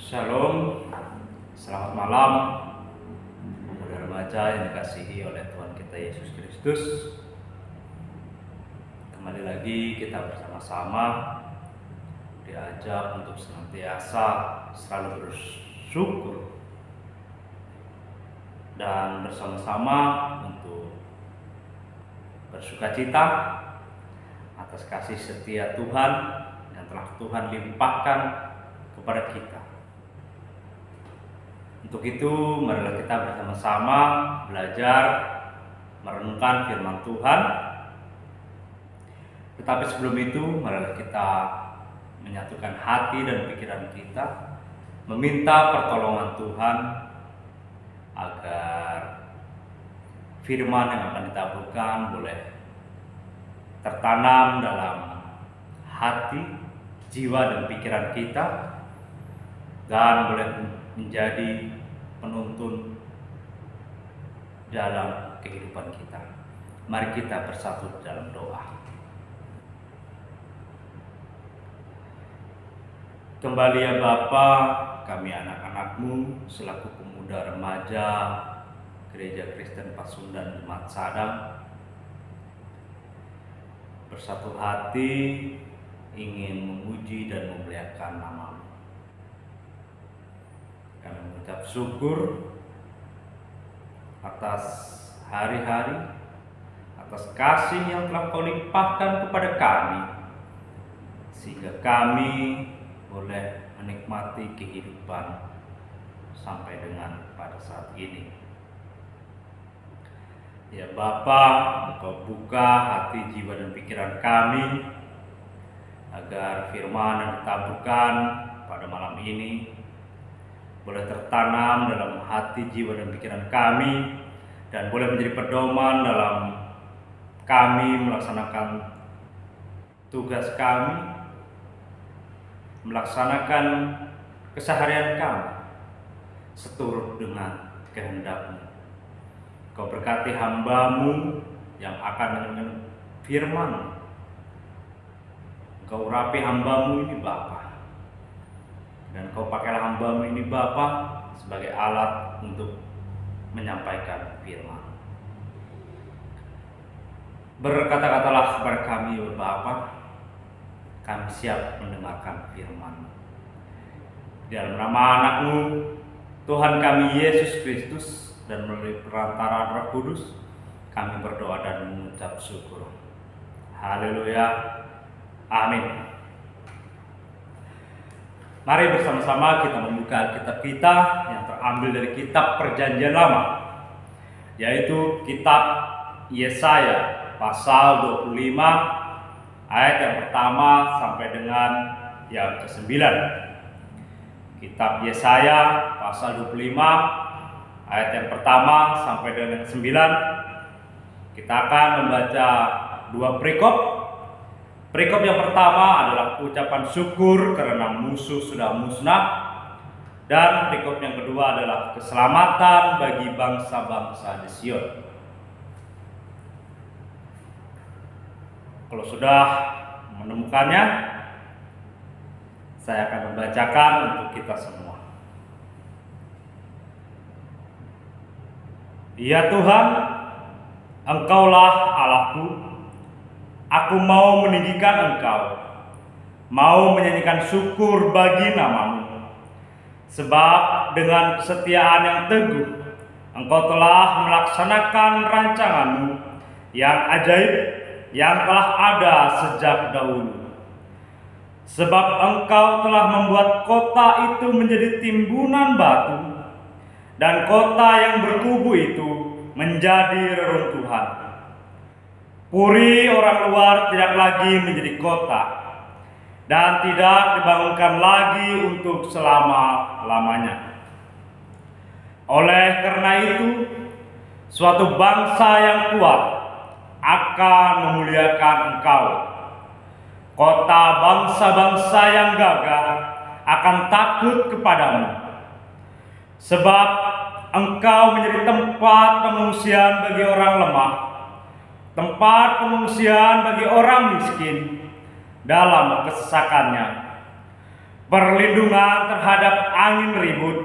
Shalom, selamat malam, saudara remaja yang dikasihi oleh Tuhan kita Yesus Kristus. Kembali lagi kita bersama-sama diajak untuk senantiasa selalu bersyukur dan bersama-sama untuk bersukacita atas kasih setia Tuhan yang telah Tuhan limpahkan kepada kita. Untuk itu, marilah kita bersama-sama belajar merenungkan firman Tuhan. Tetapi sebelum itu, marilah kita menyatukan hati dan pikiran kita, meminta pertolongan Tuhan agar firman yang akan ditaburkan boleh tertanam dalam hati, jiwa dan pikiran kita, dan boleh menjadi penuntun dalam kehidupan kita. Mari kita bersatu dalam doa. Kembali ya Bapa, kami anak-anak-Mu selaku pemuda remaja Gereja Kristen Pasundan Jemaat Sadang, bersatu hati ingin memuji dan memuliakan nama-Mu. Kami mengucap syukur atas hari-hari, atas kasih yang telah Kau limpahkan kepada kami, sehingga kami boleh menikmati kehidupan sampai dengan pada saat ini. Ya Bapa, Engkau buka hati, jiwa dan pikiran kami agar firman yang ditaburkan pada malam ini boleh tertanam dalam hati, jiwa dan pikiran kami, dan boleh menjadi pedoman dalam kami melaksanakan tugas kami, melaksanakan keseharian kami seturut dengan kehendak-Mu. Kau berkati hamba-Mu yang akan mendengarkan firman. Kau urapi hamba-Mu ini Bapa, dan Kau pakailah hamba-Mu ini Bapa sebagai alat untuk menyampaikan firman. Berkata-katalah kepada kami ya Bapa, kami siap mendengarkan firman. Di dalam nama anak-Mu Tuhan kami Yesus Kristus, dan melalui perantaraan Roh Kudus kami berdoa dan mengucap syukur. Haleluya, amin. Mari bersama-sama kita membuka kitab kita yang terambil dari kitab Perjanjian Lama, yaitu kitab Yesaya pasal 25 ayat yang pertama sampai dengan yang ke-9. Kitab Yesaya pasal 25 ayat yang pertama sampai dengan yang ke-9. Kita akan membaca dua perikop. Perikop yang pertama adalah ucapan syukur karena musuh sudah musnah, dan perikop yang kedua adalah keselamatan bagi bangsa-bangsa di Sion. Kalau sudah menemukannya, saya akan membacakan untuk kita semua. Ya Tuhan, Engkaulah Allahku. Aku mau meninggikan Engkau, mau menyanyikan syukur bagi nama-Mu. Sebab dengan kesetiaan yang teguh, Engkau telah melaksanakan rancangan-Mu yang ajaib, yang telah ada sejak dahulu. Sebab Engkau telah membuat kota itu menjadi timbunan batu, dan kota yang berkubu itu menjadi reruntuhan. Puri orang luar tidak lagi menjadi kota, dan tidak dibangunkan lagi untuk selama-lamanya. Oleh karena itu, suatu bangsa yang kuat akan memuliakan Engkau. Kota bangsa-bangsa yang gagah akan takut kepadamu. Sebab Engkau menjadi tempat pengungsian bagi orang lemah, tempat pengungsian bagi orang miskin dalam kesesakannya. perlindungan terhadap angin ribut,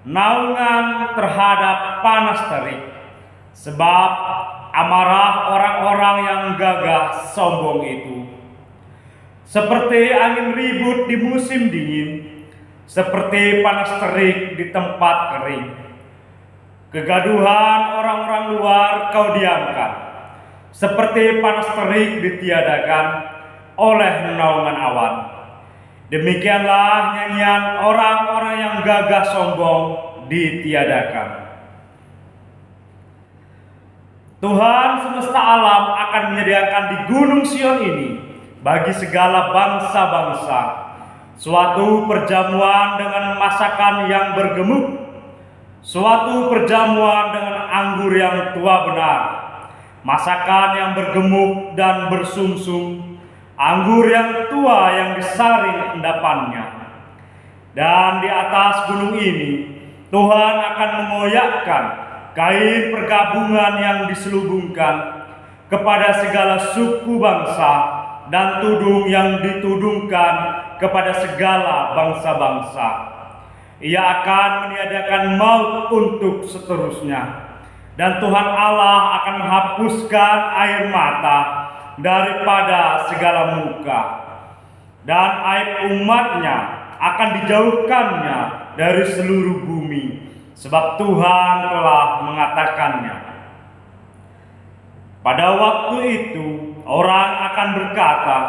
naungan terhadap panas terik, sebab amarah orang-orang yang gagah sombong itu seperti angin ribut di musim dingin, seperti panas terik di tempat kering. Kegaduhan orang-orang luar kau diamkan, seperti panas terik ditiadakan oleh naungan awan. Demikianlah nyanyian orang-orang yang gagah sombong ditiadakan. Tuhan semesta alam akan menyediakan di Gunung Sion ini bagi segala bangsa-bangsa suatu perjamuan dengan masakan yang bergemuk, suatu perjamuan dengan anggur yang tua benar, masakan yang bergemuk dan bersumsum, anggur yang tua yang disaring endapannya. Dan di atas gunung ini Tuhan akan mengoyakkan kain pergabungan yang diselubungkan kepada segala suku bangsa, dan tudung yang ditudungkan kepada segala bangsa-bangsa. Ia akan meniadakan maut untuk seterusnya, dan Tuhan Allah akan menghapuskan air mata daripada segala muka, dan aib umatnya akan dijauhkannya dari seluruh bumi, sebab Tuhan telah mengatakannya. Pada waktu itu orang akan berkata,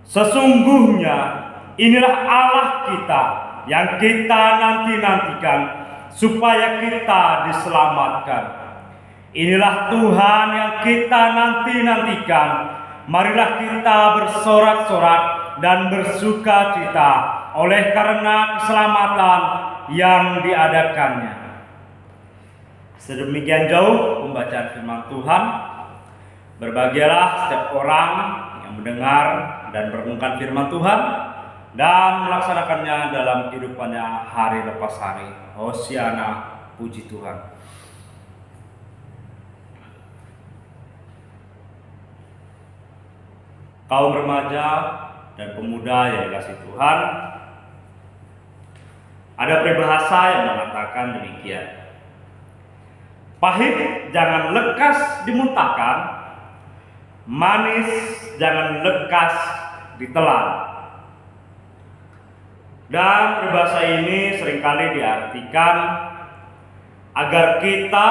sesungguhnya inilah Allah kita yang kita nanti-nantikan supaya kita diselamatkan. Inilah Tuhan yang kita nanti-nantikan. Marilah kita bersorak-sorak dan bersukacita oleh karena keselamatan yang diadakannya. Sedemikian jauh pembacaan firman Tuhan. Berbahagialah setiap orang yang mendengar dan merenungkan firman Tuhan dan melaksanakannya dalam kehidupannya hari lepas hari. Hosiana, puji Tuhan. Kaum remaja dan pemuda yang dikasihi Tuhan, ada peribahasa yang mengatakan demikian: pahit jangan lekas dimuntahkan, manis jangan lekas ditelan. Dan peribahasa ini seringkali diartikan agar kita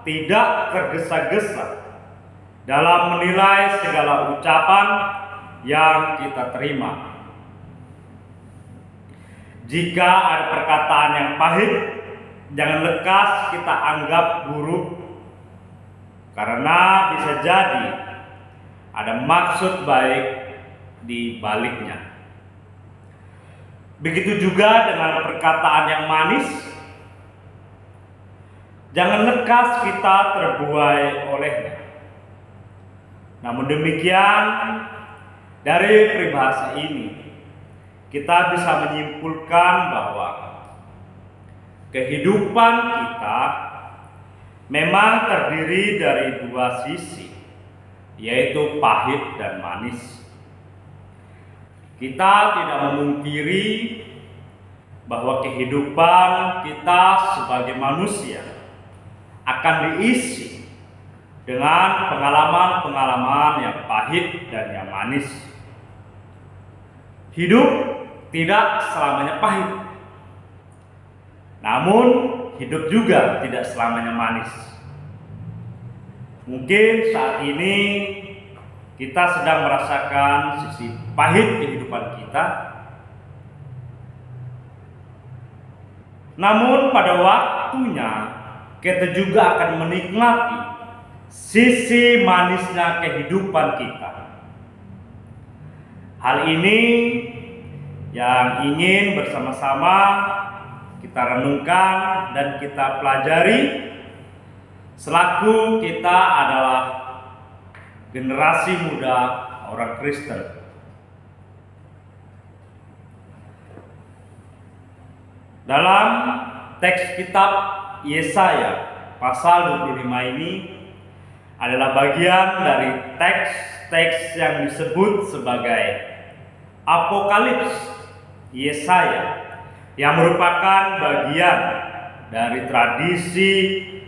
tidak tergesa-gesa dalam menilai segala ucapan yang kita terima. Jika ada perkataan yang pahit, jangan lekas kita anggap buruk, karena bisa jadi ada maksud baik di baliknya. Begitu juga dengan perkataan yang manis, jangan lekas kita terbuai olehnya. Namun demikian, dari peribahasa ini kita bisa menyimpulkan bahwa kehidupan kita memang terdiri dari dua sisi, yaitu pahit dan manis. Kita tidak memungkiri bahwa kehidupan kita sebagai manusia akan diisi dengan pengalaman-pengalaman yang pahit dan yang manis. Hidup tidak selamanya pahit, namun hidup juga tidak selamanya manis. Mungkin saat ini kita sedang merasakan sisi pahit kehidupan kita, namun pada waktunya kita juga akan menikmati sisi manisnya kehidupan kita. Hal ini yang ingin bersama-sama kita renungkan dan kita pelajari selaku kita adalah generasi muda orang Kristen. Dalam teks kitab Yesaya pasal 25 ini adalah bagian dari teks-teks yang disebut sebagai Apokalips Yesaya, yang merupakan bagian dari tradisi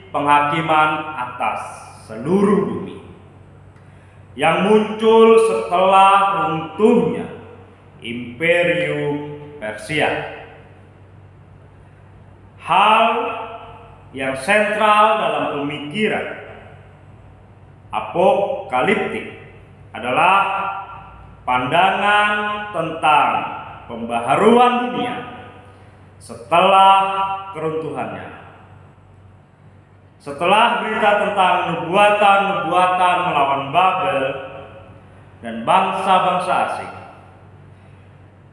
penghakiman atas seluruh bumi yang muncul setelah runtuhnya Imperium Persia. Hal yang sentral dalam pemikiran apokaliptik adalah pandangan tentang pembaharuan dunia setelah keruntuhannya. Setelah berita tentang nubuatan-nubuatan melawan Babel dan bangsa-bangsa asing,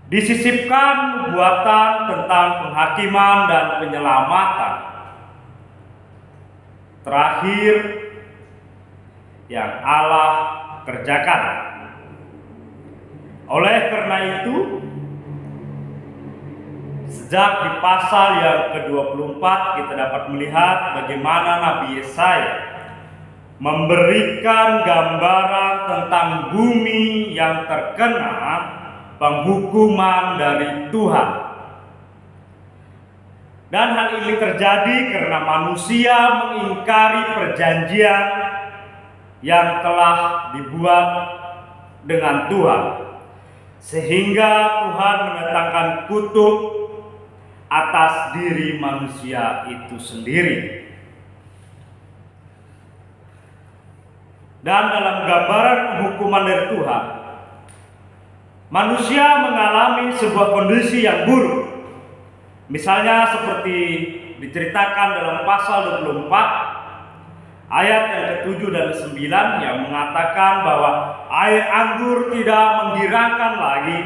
disisipkan nubuatan tentang penghakiman dan penyelamatan terakhir yang Allah kerjakan. Oleh karena itu, sejak di pasal yang ke-24 kita dapat melihat bagaimana Nabi Yesaya memberikan gambaran tentang bumi yang terkena penghukuman dari Tuhan. Dan hal ini terjadi karena manusia mengingkari perjanjian yang telah dibuat dengan Tuhan, sehingga Tuhan mendatangkan kutuk atas diri manusia itu sendiri. Dan dalam gambaran hukuman dari Tuhan, manusia mengalami sebuah kondisi yang buruk. Misalnya seperti diceritakan dalam pasal 24 ayat yang ke-7 dan ke-9 yang mengatakan bahwa air anggur tidak menggirakan lagi,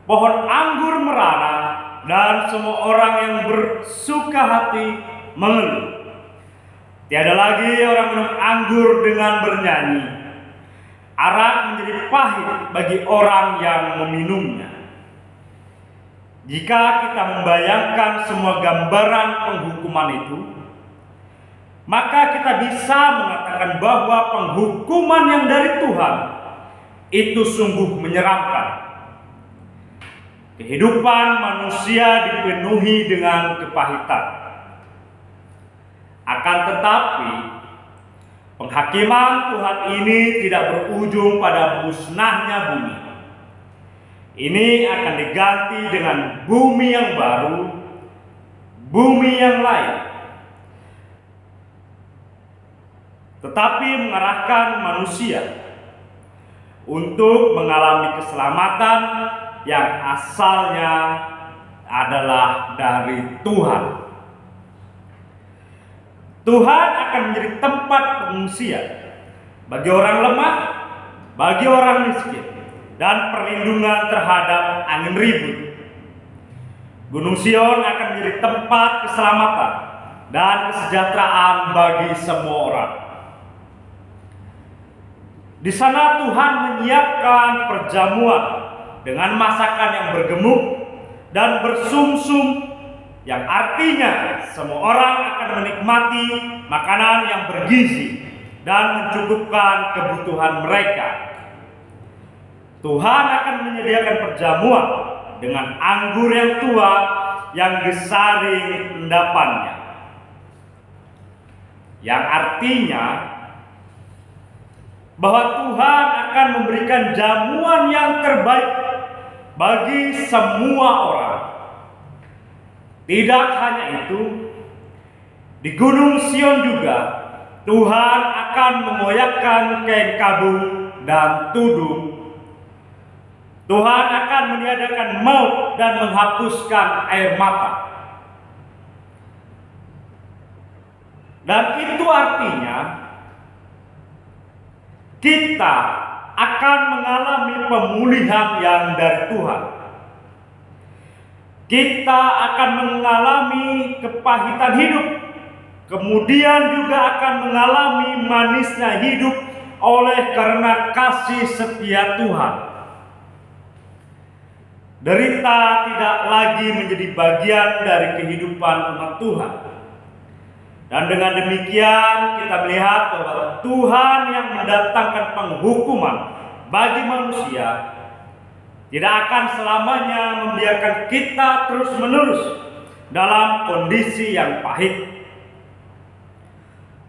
pohon anggur merana, dan semua orang yang bersuka hati mengeluh. Tiada lagi orang minum anggur dengan bernyanyi. Arak menjadi pahit bagi orang yang meminumnya. Jika kita membayangkan semua gambaran penghukuman itu, maka kita bisa mengatakan bahwa penghukuman yang dari Tuhan itu sungguh menyeramkan. Kehidupan manusia dipenuhi dengan kepahitan. Akan tetapi, penghakiman Tuhan ini tidak berujung pada musnahnya bumi. Ini akan diganti dengan bumi yang baru, bumi yang lain, tetapi mengarahkan manusia untuk mengalami keselamatan yang asalnya adalah dari Tuhan. Tuhan akan menjadi tempat pengungsian bagi orang lemah, bagi orang miskin, dan perlindungan terhadap angin ribut. Gunung Sion akan menjadi tempat keselamatan dan kesejahteraan bagi semua orang. Di sana Tuhan menyiapkan perjamuan dengan masakan yang bergemuk dan bersumsum, yang artinya semua orang akan menikmati makanan yang bergizi dan mencukupkan kebutuhan mereka. Tuhan akan menyediakan perjamuan dengan anggur yang tua yang disaring endapannya, yang artinya bahwa Tuhan akan memberikan jamuan yang terbaik bagi semua orang. Tidak hanya itu, di Gunung Sion juga Tuhan akan mengoyakkan kain kabung dan tudung. Tuhan akan meniadakan maut dan menghapuskan air mata. Dan itu artinya kita akan mengalami pemulihan yang dari Tuhan. Kita akan mengalami kepahitan hidup, kemudian juga akan mengalami manisnya hidup oleh karena kasih setia Tuhan. Derita tidak lagi menjadi bagian dari kehidupan umat Tuhan. Dan dengan demikian kita melihat bahwa Tuhan yang mendatangkan penghukuman bagi manusia tidak akan selamanya membiarkan kita terus-menerus dalam kondisi yang pahit.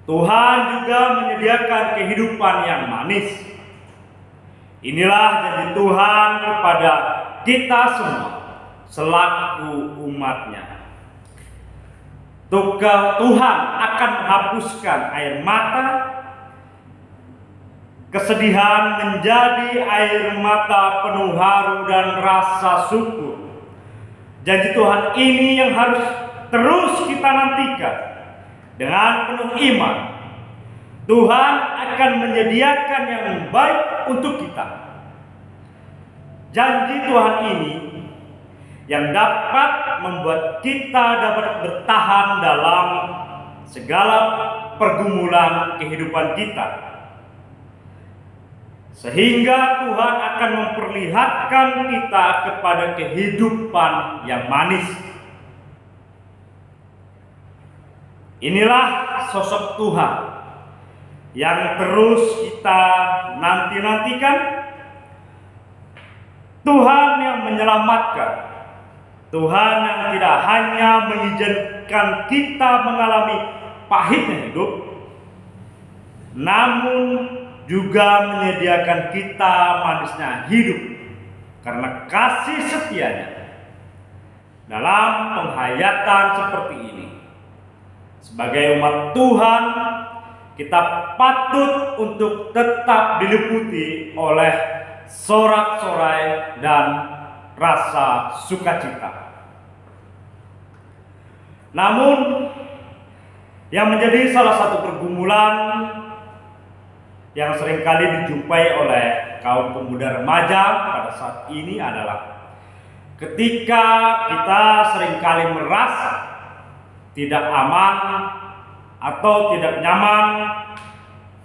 Tuhan juga menyediakan kehidupan yang manis. Inilah janji Tuhan kepada kita semua selaku umat-Nya. Tuhan akan menghapuskan air mata, kesedihan menjadi air mata penuh haru dan rasa syukur. Janji Tuhan ini yang harus terus kita nantikan dengan penuh iman. Tuhan akan menyediakan yang baik untuk kita. Janji Tuhan ini yang dapat membuat kita dapat bertahan dalam segala pergumulan kehidupan kita, sehingga Tuhan akan memperlihatkan kita kepada kehidupan yang manis. Inilah sosok Tuhan yang terus kita nanti-nantikan. Tuhan yang menyelamatkan, Tuhan yang tidak hanya mengizinkan kita mengalami pahitnya hidup, namun juga menyediakan kita manisnya hidup karena kasih setianya. Dalam penghayatan seperti ini, sebagai umat Tuhan, kita patut untuk tetap diliputi oleh sorak-sorai dan rasa sukacita. Namun, yang menjadi salah satu pergumulan yang seringkali dijumpai oleh kaum pemuda remaja pada saat ini adalah ketika kita seringkali merasa tidak aman atau tidak nyaman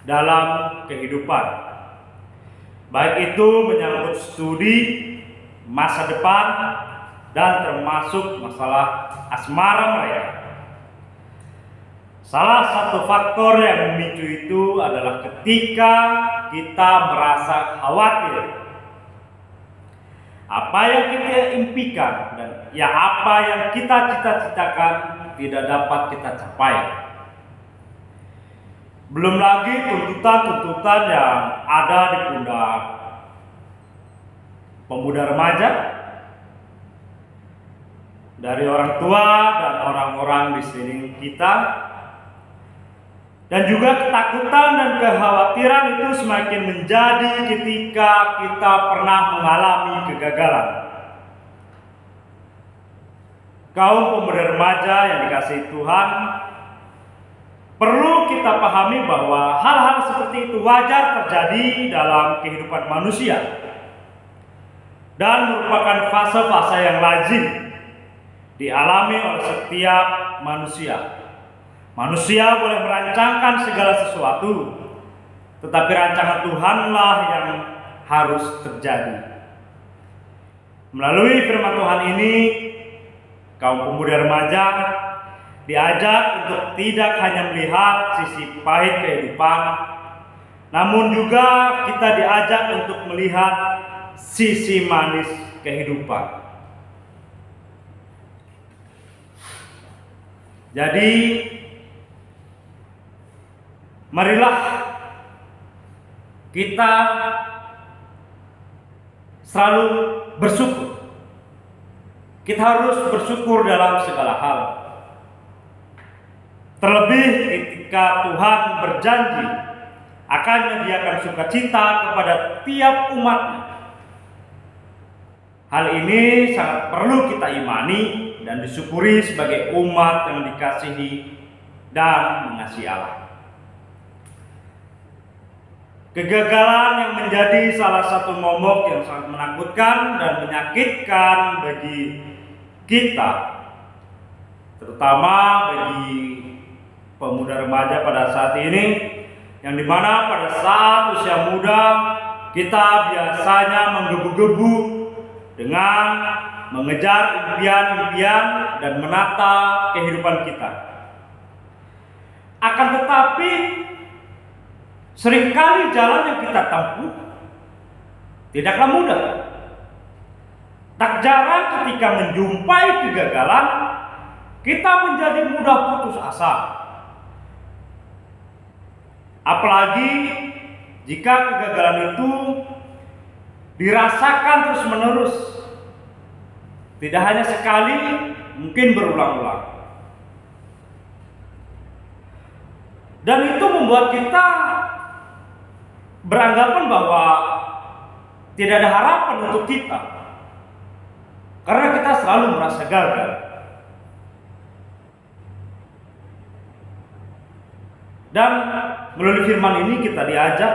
dalam kehidupan, baik itu menyangkut studi, masa depan, dan termasuk masalah asmara mereka. Salah satu faktor yang memicu itu adalah ketika kita merasa khawatir apa yang kita impikan dan apa yang kita cita-citakan tidak dapat kita capai. Belum lagi tuntutan-tuntutan yang ada di pundak pemuda remaja dari orang tua dan orang-orang di sekeliling kita, dan juga ketakutan dan kekhawatiran itu semakin menjadi ketika kita pernah mengalami kegagalan. Kaum pemuda remaja yang dikasihi Tuhan, perlu kita pahami bahwa hal-hal seperti itu wajar terjadi dalam kehidupan manusia dan merupakan fase-fase yang lazim dialami oleh setiap manusia. Manusia boleh merancangkan segala sesuatu, tetapi rancangan Tuhanlah yang harus terjadi. Melalui firman Tuhan ini, kaum pemuda remaja diajak untuk tidak hanya melihat sisi pahit kehidupan, namun juga kita diajak untuk melihat sisi manis kehidupan. Jadi, marilah kita selalu bersyukur. Kita harus bersyukur dalam segala hal. Terlebih ketika Tuhan berjanji akan menyediakan sukacita kepada tiap umat-Nya. Hal ini sangat perlu kita imani dan disyukuri sebagai umat yang dikasihi dan mengasihi Allah. Kegagalan yang menjadi salah satu momok yang sangat menakutkan dan menyakitkan bagi kita, terutama bagi pemuda remaja pada saat ini, yang dimana pada saat usia muda kita biasanya menggebu-gebu dengan mengejar impian-impian dan menata kehidupan kita. Akan tetapi seringkali jalan yang kita tempuh tidaklah mudah. Tak jarang ketika menjumpai kegagalan, kita menjadi mudah putus asa. Apalagi jika kegagalan itu dirasakan terus-menerus, tidak hanya sekali, mungkin berulang-ulang. Dan itu membuat kita beranggapan bahwa tidak ada harapan untuk kita, karena kita selalu merasa gagal. Dan melalui firman ini kita diajak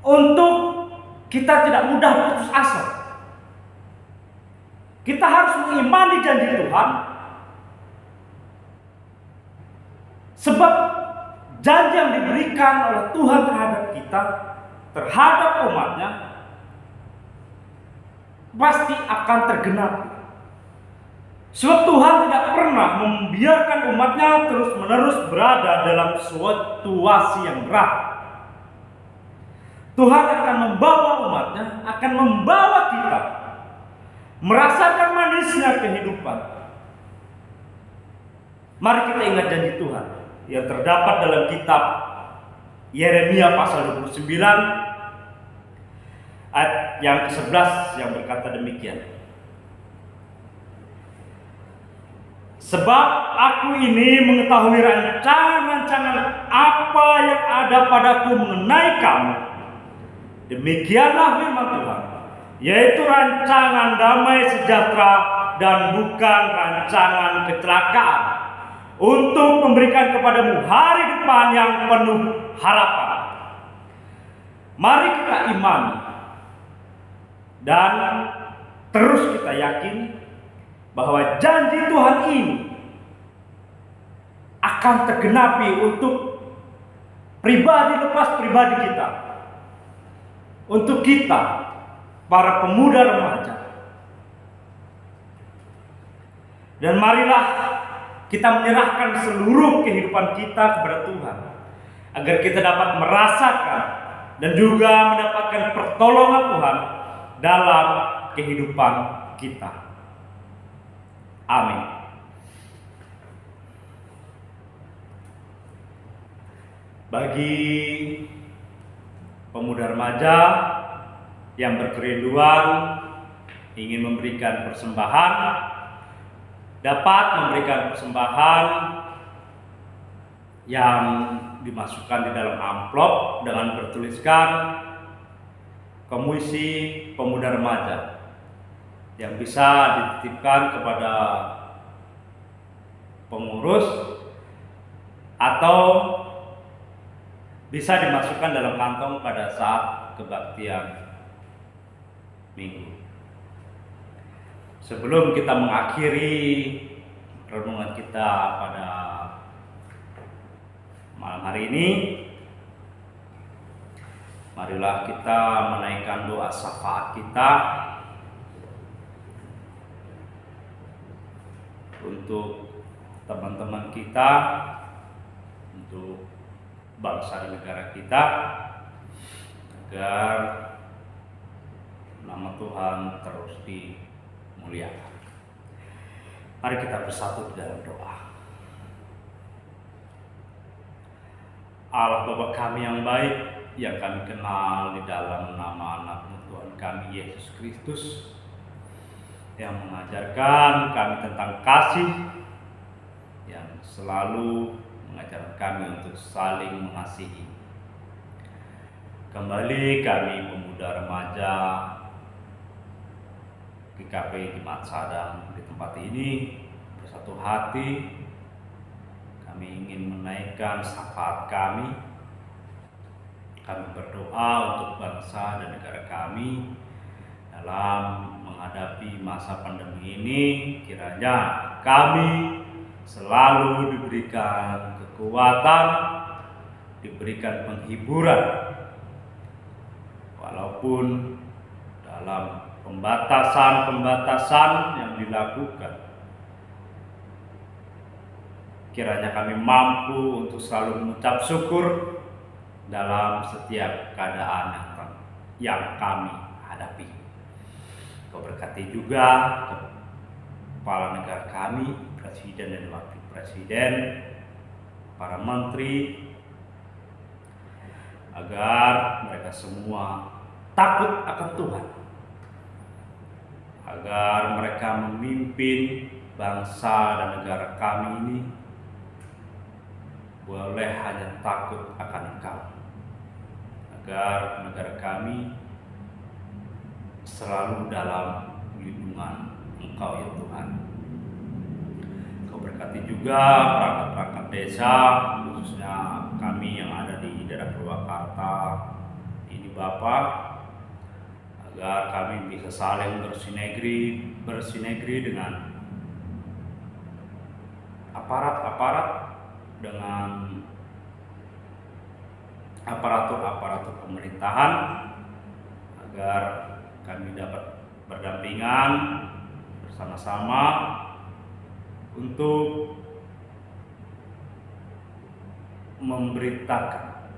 untuk kita tidak mudah putus asa. Kita harus mengimani janji Tuhan, sebab janji yang diberikan oleh Tuhan terhadap kita, terhadap umatnya, pasti akan tergenapi. Sebab Tuhan tidak pernah membiarkan umatnya terus-menerus berada dalam suatu situasi yang berat. Tuhan akan membawa umatnya, akan membawa kita merasakan manisnya kehidupan. Mari kita ingat janji Tuhan yang terdapat dalam kitab Yeremia pasal 29 ayat yang ke-11 yang berkata demikian. Sebab aku ini mengetahui rancangan-rancangan apa yang ada padaku mengenai kamu. Demikianlah firman Tuhan, yaitu rancangan damai sejahtera dan bukan rancangan kecelakaan, untuk memberikan kepadamu hari depan yang penuh harapan. Mari kita imani dan terus kita yakini bahwa janji Tuhan ini akan tergenapi untuk pribadi lepas pribadi kita, untuk kita para pemuda remaja. Dan marilah kita menyerahkan seluruh kehidupan kita kepada Tuhan, agar kita dapat merasakan dan juga mendapatkan pertolongan Tuhan dalam kehidupan kita. Amin. Bagi pemuda remaja yang berkerinduan ingin memberikan persembahan, dapat memberikan persembahan yang dimasukkan di dalam amplop dengan bertuliskan Komisi Pemuda Remaja, yang bisa dititipkan kepada pengurus atau bisa dimasukkan dalam kantong pada saat kebaktian minggu. Sebelum kita mengakhiri renungan kita pada malam hari ini, marilah kita menaikkan doa syafaat kita untuk teman-teman kita, untuk bangsa dan negara kita, agar nama Tuhan terus dimuliakan. Mari kita bersatu di dalam doa. Allah Bapa kami yang baik, yang kami kenal di dalam nama anak-Mu Tuhan kami Yesus Kristus, yang mengajarkan kami tentang kasih, yang selalu mengajarkan kami untuk saling mengasihi. Kembali kami pemuda remaja GKP Jemaat Sadang di tempat ini bersatu hati, kami ingin menaikkan syafaat kami. Kami berdoa untuk bangsa dan negara kami dalam menghadapi masa pandemi ini. Kiranya kami selalu diberikan kekuatan, diberikan penghiburan, walaupun dalam pembatasan-pembatasan yang dilakukan. Kiranya kami mampu untuk selalu mengucap syukur dalam setiap keadaan yang kami hadapi. Kau berkati juga kepala negara kami, presiden dan wakil presiden, para menteri, agar mereka semua takut akan Tuhan, agar mereka memimpin bangsa dan negara kami ini boleh hanya takut akan Engkau, agar negara kami selalu dalam lindungan Engkau ya Tuhan. Kau berkati juga perangkat-perangkat desa, khususnya kami yang ada di daerah Purwakarta ini Bapa, agar kami bisa saling bersinergi dengan aparat-aparat, dengan aparatur pemerintahan, agar kami dapat berdampingan bersama-sama untuk memberitakan,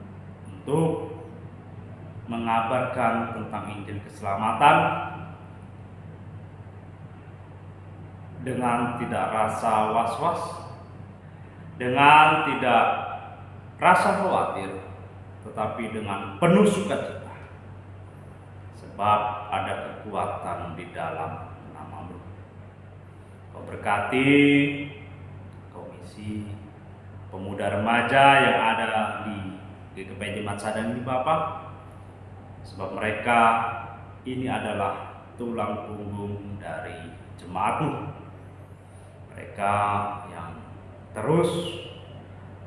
untuk mengabarkan tentang Injil keselamatan dengan tidak rasa was-was, dengan tidak rasa khawatir, tetapi dengan penuh sukacita, sebab ada kekuatan di dalam nama-Mu. Kau berkati komisi pemuda remaja yang ada di GKP Jemaat Sadang ini Bapak, sebab mereka ini adalah tulang punggung dari jemaat-Mu. Mereka yang terus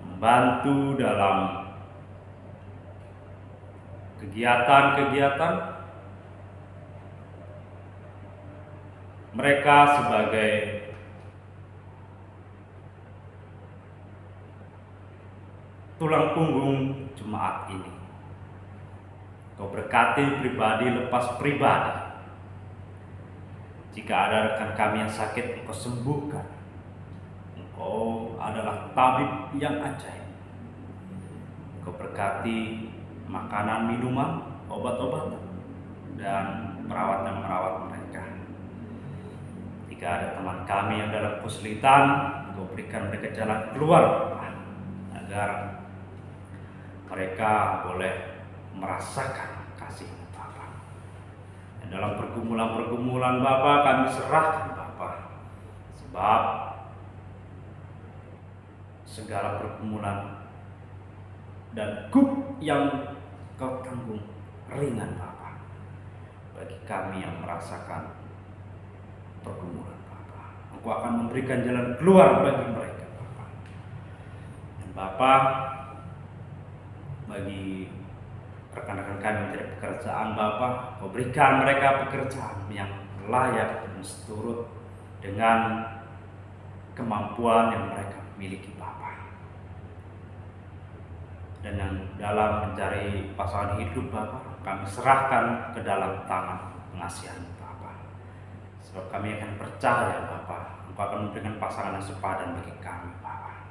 membantu dalam kegiatan-kegiatan. Mereka sebagai tulang punggung jemaat ini. Kau berkati pribadi lepas pribadi. Jika ada rekan kami yang sakit, Engkau sembuhkan. Engkau adalah tabib yang ajaib. Engkau berkati makanan, minuman, obat-obatan, dan perawat yang merawat mereka. Jika ada teman kami yang dalam kesulitan, Engkau berikan mereka jalan keluar, agar mereka boleh merasakan kasih Bapa. Dan dalam pergumulan Bapa, kami serahkan Bapa, sebab segala pergumulan dan kuk yang Kau tanggung ringan Bapa bagi kami yang merasakan pergumulan Bapa. Engkau akan memberikan jalan keluar bagi mereka Bapa. Dan Bapa, bagi rekan-rekan kami yang mencari pekerjaan Bapa, Kau berikan mereka pekerjaan yang layak dan seturut dengan kemampuan yang mereka miliki Bapa. Dan yang dalam mencari pasangan hidup Bapa, kami serahkan ke dalam tangan pengasihan Bapa. Sebab kami akan percaya Bapa, Engkau akan memberikan pasangan yang sepadan bagi kami Bapa.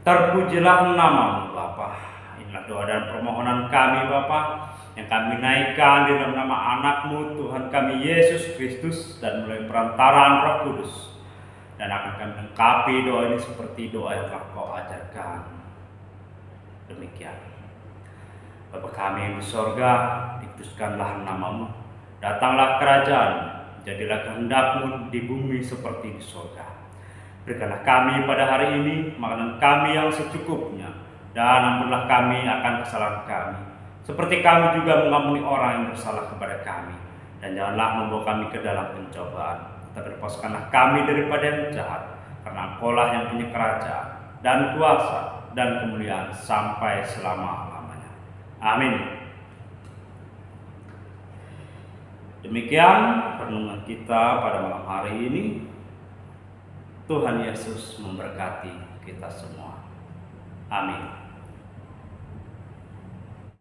Terpujilah nama-Mu Bapa. Inilah doa dan permohonan kami Bapa, yang kami naikkan di dalam nama anak-Mu Tuhan kami Yesus Kristus, dan melalui perantaraan Roh Kudus. Dan akan kami lengkapi doa ini seperti doa yang telah Kau ajarkan. Demikian. Bapa kami yang di sorga, dikuduskanlah nama-Mu, datanglah kerajaan, jadilah kehendak-Mu di bumi seperti di sorga. Berikanlah kami pada hari ini makanan kami yang secukupnya, dan ampunilah kami akan kesalahan kami, seperti kami juga mengampuni orang yang bersalah kepada kami. Dan janganlah membawa kami ke dalam pencobaan, tetapi lepaskanlah kami daripada yang jahat, karena Engkau-lah yang punya kerajaan dan kuasa dan kemuliaan sampai selama-lamanya. Amin. Demikian renungan kita pada malam hari ini. Tuhan Yesus memberkati kita semua. Amin.